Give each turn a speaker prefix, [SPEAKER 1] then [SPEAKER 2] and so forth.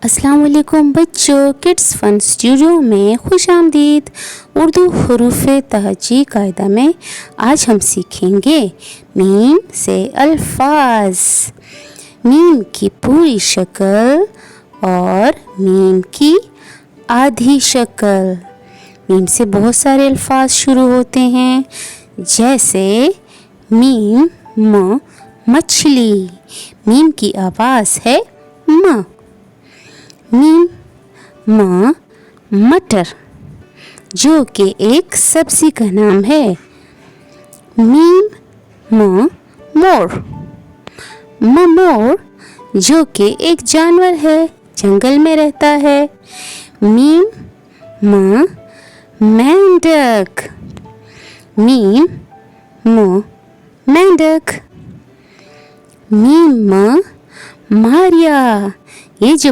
[SPEAKER 1] السلام علیکم بچوں، کڈس فن اسٹوڈیو میں خوش آمدید۔ اردو حروف تہجی قاعدہ میں آج ہم سیکھیں گے میم سے الفاظ، میم کی پوری شکل اور میم کی آدھی شکل۔ میم سے بہت سارے الفاظ شروع ہوتے ہیں، جیسے میم مچھلی، میم کی آواز ہے م۔ میم مٹر، جو کہ ایک سبزی کا نام ہے۔ مور، مور جو کہ ایک جانور ہے، جنگل میں رہتا ہے۔ مینڈک، مینڈک۔ ماریا، یہ جو